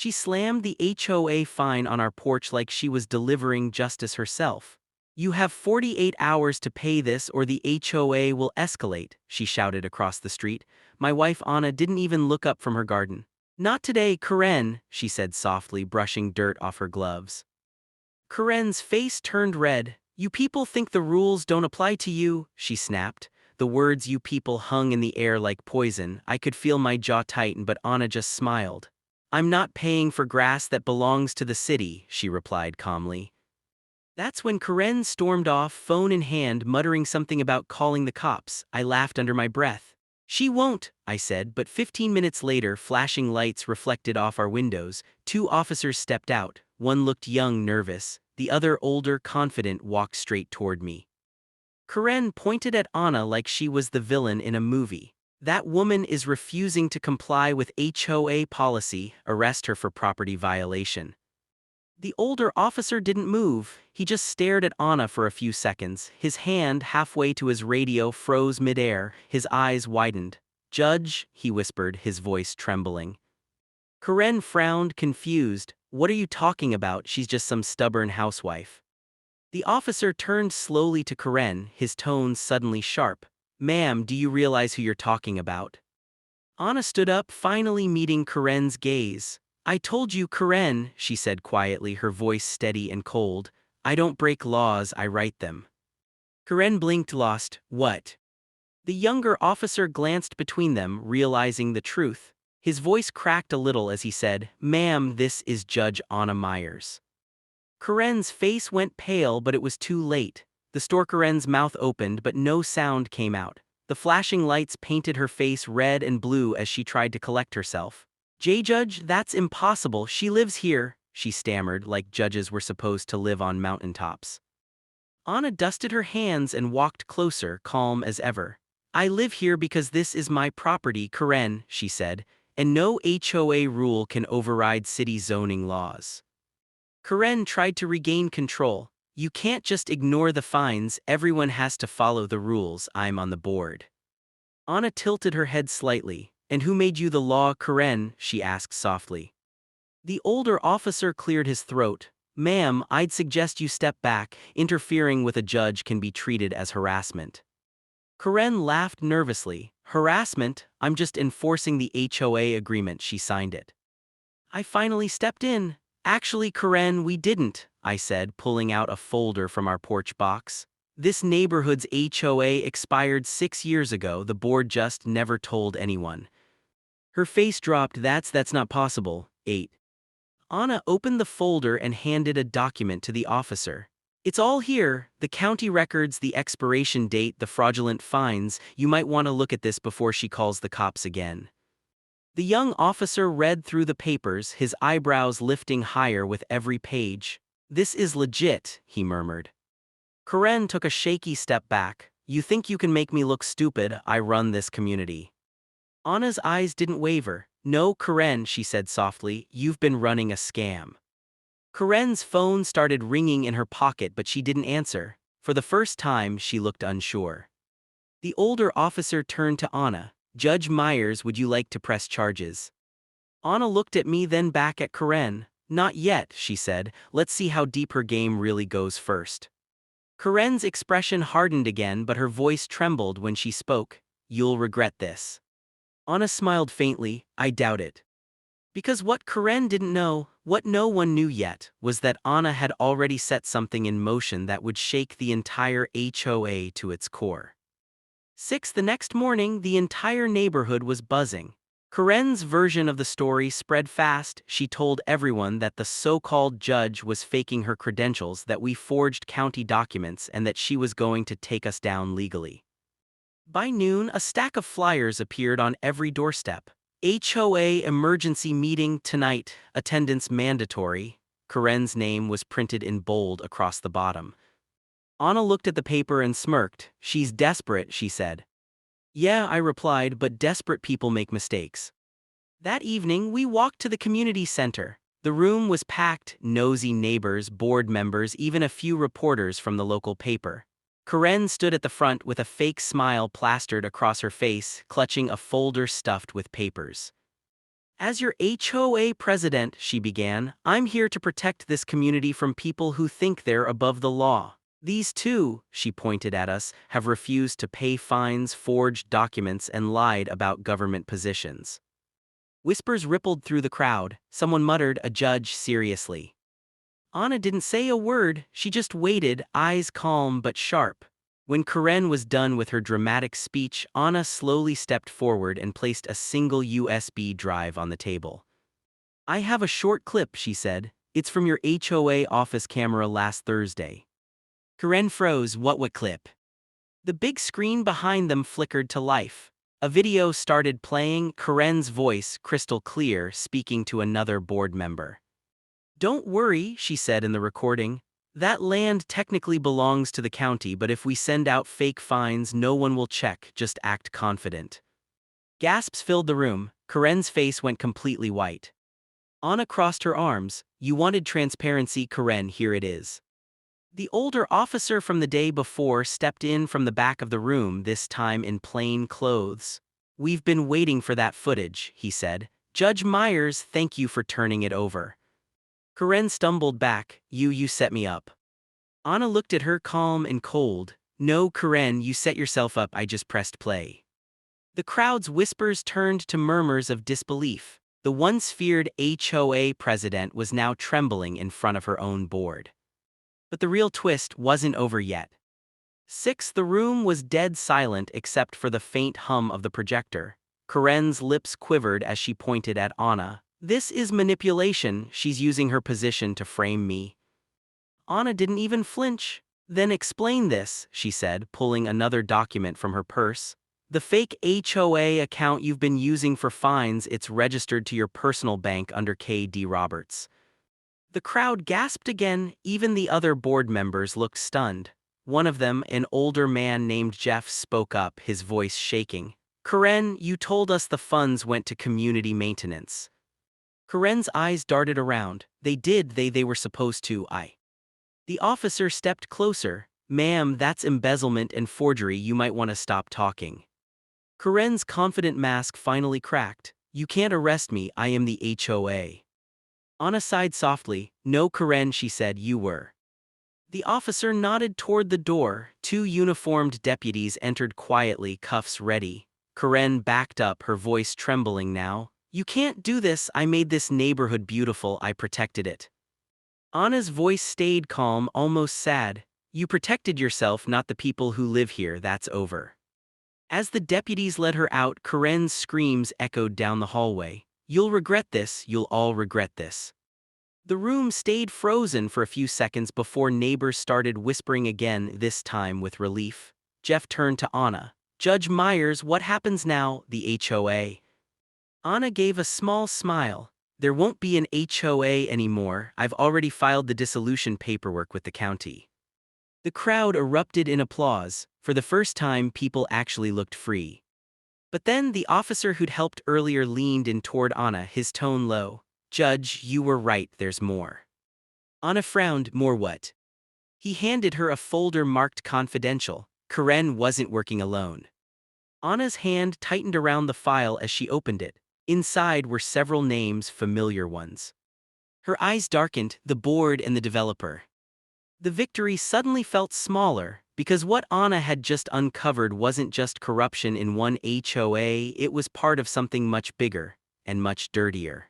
She slammed the HOA fine on our porch like she was delivering justice herself. "You have 48 hours to pay this or the HOA will escalate," she shouted across the street. My wife Anna didn't even look up from her garden. "Not today, Karen," she said softly, brushing dirt off her gloves. Karen's face turned red. "You people think the rules don't apply to you," she snapped. The words "you people" hung in the air like poison. I could feel my jaw tighten, but Anna just smiled. "I'm not paying for grass that belongs to the city," she replied calmly. That's when Karen stormed off, phone in hand, muttering something about calling the cops. I laughed under my breath. "She won't," I said, but 15 minutes later, flashing lights reflected off our windows. Two officers stepped out. One looked young, nervous. The other, older, confident, walked straight toward me. Karen pointed at Anna like she was the villain in a movie. "That woman is refusing to comply with HOA policy. Arrest her for property violation." The older officer didn't move. He just stared at Anna for a few seconds. His hand, halfway to his radio, froze midair. His eyes widened. "Judge," he whispered, his voice trembling. Karen frowned, confused. "What are you talking about? She's just some stubborn housewife." The officer turned slowly to Karen, his tone suddenly sharp. "Ma'am, do you realize who you're talking about?" Anna stood up, finally meeting Karen's gaze. "I told you, Karen," she said quietly, her voice steady and cold. "I don't break laws, I write them." Karen blinked, lost. "What?" The younger officer glanced between them, realizing the truth. His voice cracked a little as he said, "Ma'am, this is Judge Anna Myers." Karen's face went pale, but it was too late. The store Karen's mouth opened, but no sound came out. The flashing lights painted her face red and blue as she tried to collect herself. Judge, that's impossible. She lives here," she stammered, like judges were supposed to live on mountaintops. Anna dusted her hands and walked closer, calm as ever. "I live here because this is my property, Karen," she said, "and no HOA rule can override city zoning laws." Karen tried to regain control. "You can't just ignore the fines, everyone has to follow the rules. I'm on the board." Anna tilted her head slightly. "And who made you the law, Karen?" she asked softly. The older officer cleared his throat. "Ma'am, I'd suggest you step back. Interfering with a judge can be treated as harassment." Karen laughed nervously. "Harassment? I'm just enforcing the HOA agreement. She signed it." I finally stepped in. "Actually, Karen, we didn't," I said, pulling out a folder from our porch box. "This neighborhood's HOA expired 6 years ago. The board just never told anyone." Her face dropped. That's not possible." 8. Anna opened the folder and handed a document to the officer. "It's all here, the county records, the expiration date, the fraudulent fines. You might want to look at this before she calls the cops again." The young officer read through the papers, his eyebrows lifting higher with every page. "This is legit," he murmured. Karen took a shaky step back. "You think you can make me look stupid? I run this community." Anna's eyes didn't waver. "No, Karen," she said softly, "you've been running a scam." Karen's phone started ringing in her pocket, but she didn't answer. For the first time, she looked unsure. The older officer turned to Anna. "Judge Myers, would you like to press charges?" Anna looked at me, then back at Karen. "Not yet," she said. "Let's see how deep her game really goes first." Karen's expression hardened again, but her voice trembled when she spoke. "You'll regret this." Anna smiled faintly. "I doubt it." Because what Karen didn't know, what no one knew yet, was that Anna had already set something in motion that would shake the entire HOA to its core. 6 The next morning, the entire neighborhood was buzzing. Karen's version of the story spread fast. She told everyone that the so-called judge was faking her credentials, that we forged county documents, and that she was going to take us down legally. By noon, a stack of flyers appeared on every doorstep. "HOA emergency meeting tonight, attendance mandatory." Karen's name was printed in bold across the bottom. Anna looked at the paper and smirked. "She's desperate," she said. "Yeah," I replied, "but desperate people make mistakes." That evening, we walked to the community center. The room was packed, nosy neighbors, board members, even a few reporters from the local paper. Karen stood at the front with a fake smile plastered across her face, clutching a folder stuffed with papers. As your HOA president, she began, I'm here to protect this community from people who think they're above the law. These two, she pointed at us, have refused to pay fines, forged documents, and lied about government positions. Whispers rippled through the crowd. Someone muttered, a judge, seriously. Anna didn't say a word, she just waited, eyes calm but sharp. When Karen was done with her dramatic speech, Anna slowly stepped forward and placed a single USB drive on the table. I have a short clip, she said. It's from your HOA office camera last Thursday. Karen froze. What clip? The big screen behind them flickered to life. A video started playing, Karen's voice, crystal clear, speaking to another board member. Don't worry, she said in the recording. That land technically belongs to the county, but if we send out fake fines, no one will check, just act confident. Gasps filled the room. Karen's face went completely white. Anna crossed her arms. You wanted transparency, Karen, here it is. The older officer from the day before stepped in from the back of the room, this time in plain clothes. We've been waiting for that footage, he said. Judge Myers, thank you for turning it over. Karen stumbled back. You set me up. Anna looked at her calm and cold. No, Karen, you set yourself up, I just pressed play. The crowd's whispers turned to murmurs of disbelief. The once feared HOA president was now trembling in front of her own board. But the real twist wasn't over yet. The room was dead silent except for the faint hum of the projector. Karen's lips quivered as she pointed at Anna. This is manipulation, she's using her position to frame me. Anna didn't even flinch. Then explain this, she said, pulling another document from her purse. The fake HOA account you've been using for fines, it's registered to your personal bank under K.D. Roberts. The crowd gasped again, even the other board members looked stunned. One of them, an older man named Jeff, spoke up, his voice shaking. Karen, you told us the funds went to community maintenance. Karen's eyes darted around. They did, they were supposed to, The officer stepped closer. Ma'am, that's embezzlement and forgery, you might want to stop talking. Karen's confident mask finally cracked. You can't arrest me, I am the HOA. Anna sighed softly. No, Karen, she said, you were. The officer nodded toward the door. Two uniformed deputies entered quietly, cuffs ready. Karen backed up, her voice trembling now. You can't do this, I made this neighborhood beautiful, I protected it. Anna's voice stayed calm, almost sad. You protected yourself, not the people who live here, that's over. As the deputies led her out, Karen's screams echoed down the hallway. You'll regret this, you'll all regret this. The room stayed frozen for a few seconds before neighbors started whispering again, this time with relief. Jeff turned to Anna. Judge Myers, what happens now, the HOA? Anna gave a small smile. There won't be an HOA anymore, I've already filed the dissolution paperwork with the county. The crowd erupted in applause. For the first time, people actually looked free. But then the officer who'd helped earlier leaned in toward Anna, his tone low. Judge, you were right, there's more. Anna frowned. More what? He handed her a folder marked confidential. Karen wasn't working alone. Anna's hand tightened around the file as she opened it. Inside were several names, familiar ones. Her eyes darkened, the board and the developer. The victory suddenly felt smaller, because what Anna had just uncovered wasn't just corruption in one HOA, it was part of something much bigger and much dirtier.